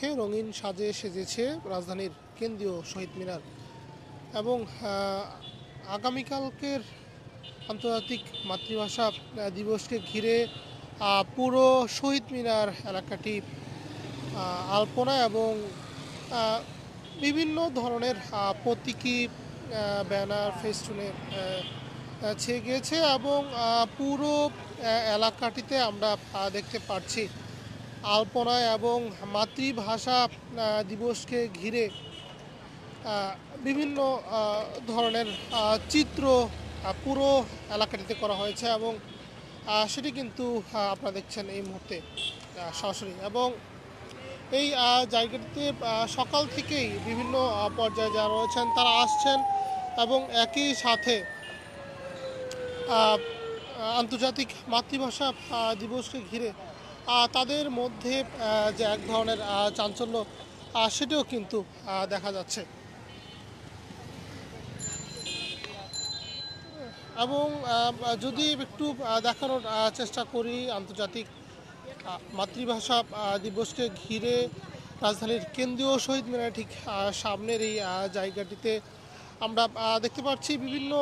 উপলক্ষে রঙিন সাজে সেজেছে রাজধানীর কেন্দ্রীয় শহীদ মিনার এবং আগামীকালকের আন্তর্জাতিক মাতৃভাষা দিবসকে ঘিরে পুরো শহীদ মিনার এলাকাটি আলপনা এবং বিভিন্ন ধরনের প্রতীকী ব্যানার ফেস্টুনে ছেয়ে গিয়েছে এবং পুরো এলাকাটিতে আমরা দেখতে পাচ্ছি আলপনা এবং মাতৃভাষা দিবসকে ঘিরে বিভিন্ন ধরনের চিত্র পুরো এলাকাটিতে করা হয়েছে এবং সেটি কিন্তু আপনারা দেখছেন এই মুহূর্তে সরাসরি এবং এই জায়গাটিতে সকাল থেকেই বিভিন্ন পর্যায়ে যারা রয়েছেন তারা আসছেন এবং একই সাথে আন্তর্জাতিক মাতৃভাষা দিবসকে ঘিরে তাদের মধ্যে যে এক ধরনের চাঞ্চল্য সেটাও কিন্তু দেখা যাচ্ছে এবং যদি একটু দেখানোর চেষ্টা করি আন্তর্জাতিক মাতৃভাষা দিবসকে ঘিরে রাজধানীর কেন্দ্রীয় শহীদ মিনার ঠিক সামনের এই জায়গাটিতে আমরা দেখতে পাচ্ছি বিভিন্ন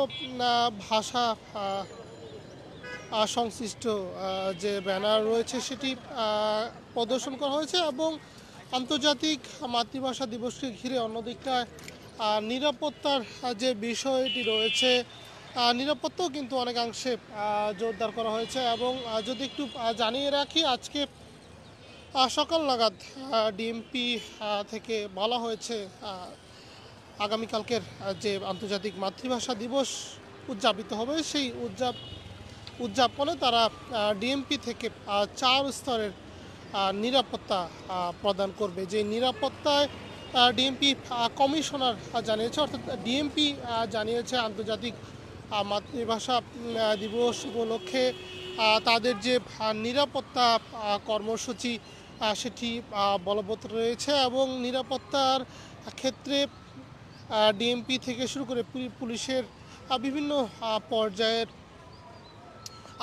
ভাষা সংশ্লিষ্ট যে ব্যানার রয়েছে সেটি প্রদর্শন করা হয়েছে এবং আন্তর্জাতিক মাতৃভাষা দিবসকে ঘিরে অন্যদিকটায় নিরাপত্তার যে বিষয়টি রয়েছে নিরাপত্তাও কিন্তু অনেকাংশে জোরদার করা হয়েছে এবং যদি একটু জানিয়ে রাখি আজকে সকাল নাগাদ ডিএমপি থেকে বলা হয়েছে আগামীকালকের যে আন্তর্জাতিক মাতৃভাষা দিবস উদযাপিত হবে সেই উদযাপনে তারা ডিএমপি থেকে 4 স্তরের নিরাপত্তা প্রদান করবে যে নিরাপত্তায় ডিএমপি কমিশনার জানিয়েছে অর্থাৎ ডিএমপি জানিয়েছে আন্তর্জাতিক মাতৃভাষা দিবস উপলক্ষে তাদের যে নিরাপত্তা কর্মসূচি সেটি বলবৎ রয়েছে এবং নিরাপত্তার ক্ষেত্রে ডিএমপি থেকে শুরু করে পুলিশের বিভিন্ন পর্যায়ের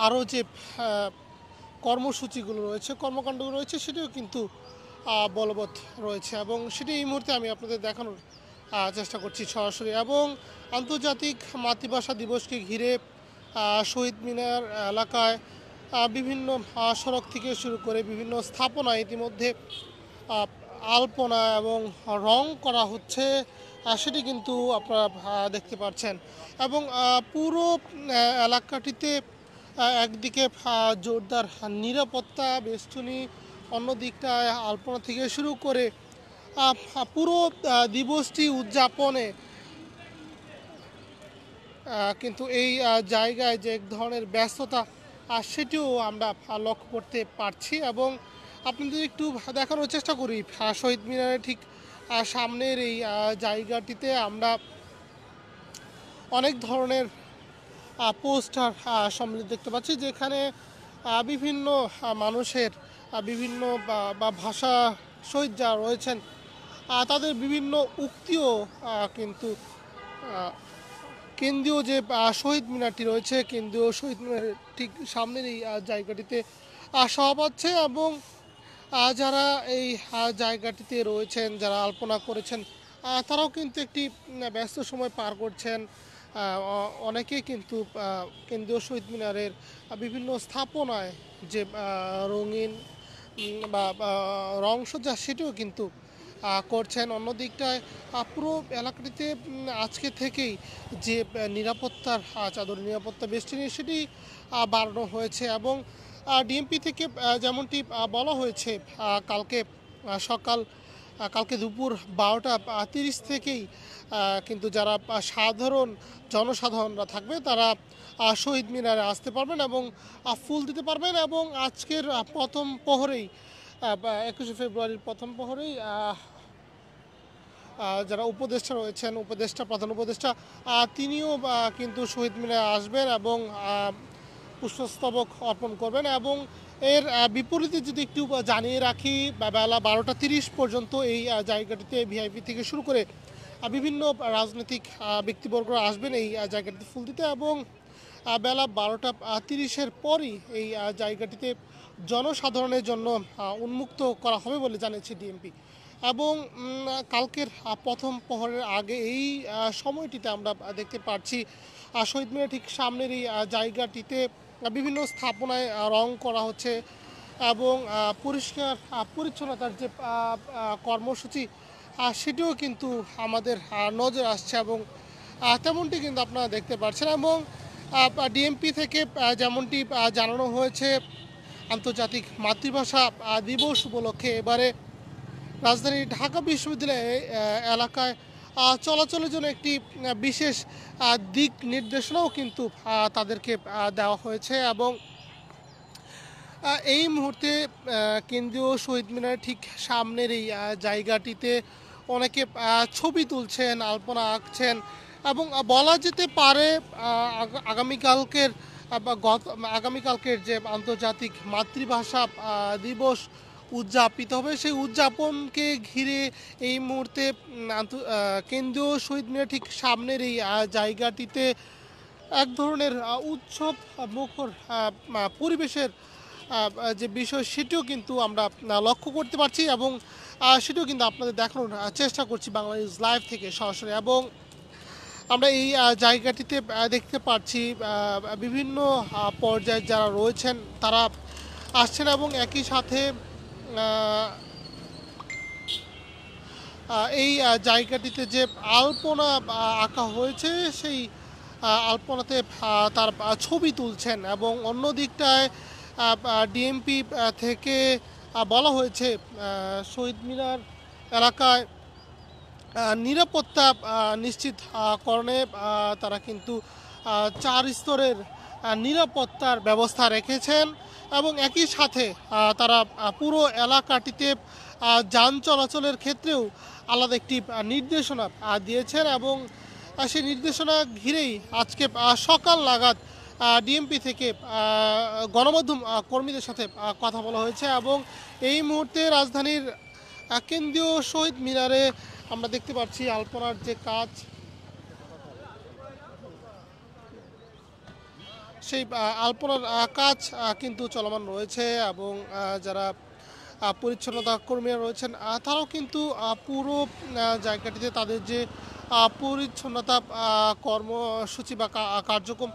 আরও যে কর্মসূচিগুলো রয়েছে কর্মকাণ্ডগুলো রয়েছে সেটিও কিন্তু বলবৎ রয়েছে এবং সেটি এই মুহূর্তে আমি আপনাদের দেখানোর চেষ্টা করছি সরাসরি এবং আন্তর্জাতিক মাতৃভাষা দিবসকে ঘিরে শহীদ মিনার এলাকায় বিভিন্ন সড়ক থেকে শুরু করে বিভিন্ন স্থাপনা ইতিমধ্যে আলপনা এবং রং করা হচ্ছে সেটি কিন্তু আপনারা দেখতে পাচ্ছেন এবং পুরো এলাকাটিতে একদিকে জোরদার নিরাপত্তা বেষ্টনী অন্যদিকটায় আলপনা থেকে শুরু করে পুরো দিবসটি উদযাপনে কিন্তু এই জায়গায় যে এক ধরনের ব্যস্ততা সেটিও আমরা লক্ষ্য করতে পারছি এবং আপনাদের একটু দেখানোর চেষ্টা করি শহীদ মিনারের ঠিক সামনের এই জায়গাটিতে আমরা অনেক ধরনের পোস্টার সম্মিলিত দেখতে পাচ্ছি যেখানে বিভিন্ন মানুষের বিভিন্ন বা ভাষা শহীদ যারা রয়েছেন তাদের বিভিন্ন উক্তিও কিন্তু কেন্দ্রীয় যে শহীদ মিনারটি রয়েছে কেন্দ্রীয় শহীদ মিনারের ঠিক সামনের এই জায়গাটিতে শোভা পাচ্ছে এবং যারা এই জায়গাটিতে রয়েছেন যারা আলপনা করেছেন তারাও কিন্তু একটি ব্যস্ত সময় পার করছেন অনেকেই কিন্তু কেন্দ্রীয় শহীদ মিনারের বিভিন্ন স্থাপনায় যে রঙিন বা রংসজ্জা সেটিও কিন্তু করছেন অন্যদিকটায় পুরো এলাকাটিতে আজকে থেকেই যে নিরাপত্তার চাদর নিরাপত্তা বেষ্টনী সেটি বাড়ানো হয়েছে এবং ডিএমপি থেকে যেমনটি বলা হয়েছে কালকে দুপুর 12টা 30 থেকেই কিন্তু যারা জনসাধারণরা থাকবে তারা শহীদ মিনারে আসতে পারবেন এবং ফুল দিতে পারবেন এবং আজকের প্রথম প্রহরেই 21শে ফেব্রুয়ারির প্রথম প্রহরেই যারা উপদেষ্টা রয়েছেন প্রধান উপদেষ্টা তিনিও কিন্তু শহীদ মিনারে আসবেন এবং পুষ্পস্তবক অর্পণ করবেন এবং এর বিপরীতে যদি একটু জানিয়ে রাখি বেলা 12টা 30 পর্যন্ত এই জায়গাটিতে ভিআইপি থেকে শুরু করে বিভিন্ন রাজনৈতিক ব্যক্তিবর্গরা আসবেন এই জায়গাটিতে ফুল দিতে এবং বেলা 12টা 30-এর পরই এই জায়গাটিতে জনসাধারণের জন্য উন্মুক্ত করা হবে বলে জানিয়েছে ডিএমপি এবং কালকের প্রথম প্রহরের আগে এই সময়টিতে আমরা দেখতে পাচ্ছি শহীদ মিনার ঠিক সামনের এই জায়গাটিতে বিভিন্ন স্থাপনায় রং করা হচ্ছে এবং পরিষ্কার পরিচ্ছন্নতার যে কর্মসূচি সেটিও কিন্তু আমাদের নজর আসছে এবং তেমনটি কিন্তু আপনারা দেখতে পাচ্ছেন এবং ডিএমপি থেকে যেমনটি জানানো হয়েছে আন্তর্জাতিক মাতৃভাষা দিবস উপলক্ষে এবারে রাজধানীর ঢাকা বিশ্ববিদ্যালয় এলাকায় চলাচলের জন্য একটি বিশেষ দিক নির্দেশনাও কিন্তু তাদেরকে দেওয়া হয়েছে এবং এই মুহূর্তে কেন্দ্রীয় শহীদ মিনার ঠিক সামনের এই জায়গাটিতে অনেকে ছবি তুলছেন, আলপনা আঁকছেন এবং বলা যেতে পারে আগামীকালকের আগামীকালকের যে আন্তর্জাতিক মাতৃভাষা দিবস উদযাপিত হবে সেই উদযাপনকে ঘিরে এই মুহূর্তে কেন্দ্রীয় শহীদ মিনার ঠিক সামনের এই জায়গাটিতে এক ধরনের উৎসব মুখর পরিবেশের যে বিষয় সেটিও কিন্তু আমরা লক্ষ্য করতে পারছি এবং সেটিও কিন্তু আপনাদের দেখানোর চেষ্টা করছি বাংলা নিউজ লাইভ থেকে সরাসরি এবং আমরা এই জায়গাটিতে দেখতে পাচ্ছি বিভিন্ন পর্যায়ে যারা রয়েছেন তারা আসছেন এবং একই সাথে এই জায়গাটিতে যে আলপনা আঁকা হয়েছে সেই আলপনাতে তার ছবি তুলছেন এবং অন্য দিকটায় ডিএমপি থেকে বলা হয়েছে শহীদ মিনার এলাকায় নিরাপত্তা নিশ্চিত করণে তারা কিন্তু 4 স্তরের নিরাপত্তার ব্যবস্থা রেখেছেন এবং একই সাথে তারা পুরো এলাকাটিতে যান চলাচলের ক্ষেত্রেও আলাদা একটি নির্দেশনা দিয়েছেন এবং সেই নির্দেশনা ঘিরেই আজকে সকাল নাগাদ ডিএমপি থেকে গণমাধ্যম কর্মীদের সাথে কথা বলা হয়েছে এবং এই মুহূর্তে রাজধানীর কেন্দ্রীয় শহীদ মিনারে আমরা দেখতে পাচ্ছি আলপনার যে কাজ সেই আলপনার কাজ কিন্তু চলমান রয়েছে এবং যারা পরিচ্ছন্নতা কর্মীরা রয়েছেন তারাও কিন্তু পুরো জায়গাটিতে তাদের যে পরিচ্ছন্নতা কর্মসূচি বা কার্যক্রম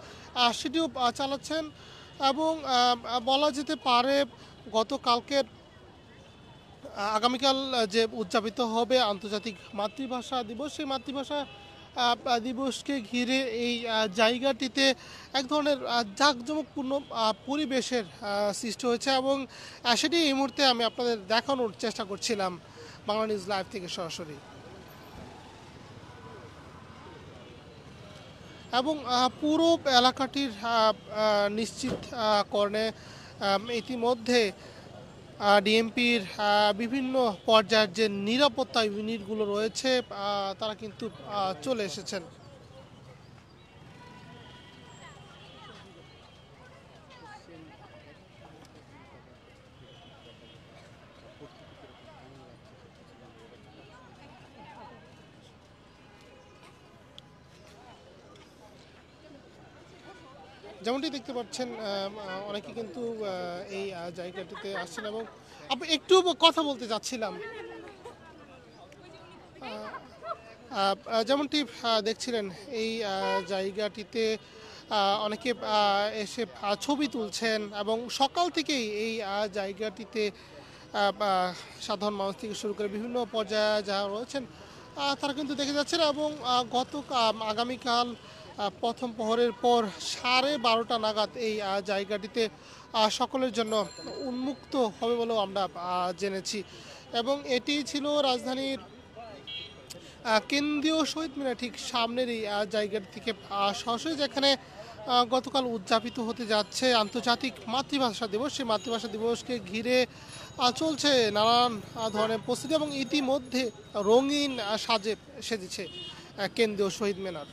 সেটিও চালাচ্ছেন এবং বলা যেতে পারে গতকালকের আগামীকাল যে উদযাপিত হবে আন্তর্জাতিক মাতৃভাষা দিবস সেই মাতৃভাষা দিবসকে ঘিরে এই জায়গাটিতে এক ধরনের জাঁকজমকপূর্ণ পরিবেশের সৃষ্টি হয়েছে এবং সেটি এই মুহূর্তে আমি আপনাদের দেখানোর চেষ্টা করছিলাম বাংলা নিউজ লাইভ থেকে সরাসরি এবং পুরো এলাকাটির নিশ্চিত করণে ইতিমধ্যে ডিএমপির বিভিন্ন পর্যায়ের যে নিরাপত্তা ইউনিটগুলো রয়েছে তারা কিন্তু চলে এসেছেন যেমনটি দেখতে পাচ্ছেন অনেকে কিন্তু এই জায়গাটিতে আসছেন এবং আপনি একটু কথা বলতে যাচ্ছিলাম যেমনটি দেখছিলেন এই জায়গাটিতে অনেকে এসে ছবি তুলছেন এবং সকাল থেকেই এই জায়গাটিতে সাধারণ মানুষ থেকে শুরু করে বিভিন্ন পর্যায়ে যারা রয়েছেন তারা কিন্তু দেখে যাচ্ছেন এবং আগামীকাল প্রথম প্রহরের পর 12:30 নাগাদ এই জায়গাটিতে সকলের জন্য উন্মুক্ত হবে বলেও আমরা জেনেছি এবং এটি ছিল রাজধানীর কেন্দ্রীয় শহীদ মিনার ঠিক সামনের এই জায়গাটি থেকে সরাসরি যেখানে গতকাল উদযাপিত হতে যাচ্ছে আন্তর্জাতিক মাতৃভাষা দিবস সেই মাতৃভাষা দিবসকে ঘিরে চলছে নানান ধরনের প্রস্তুতি এবং ইতিমধ্যে রঙিন সেজেছে কেন্দ্রীয় শহীদ মিনার।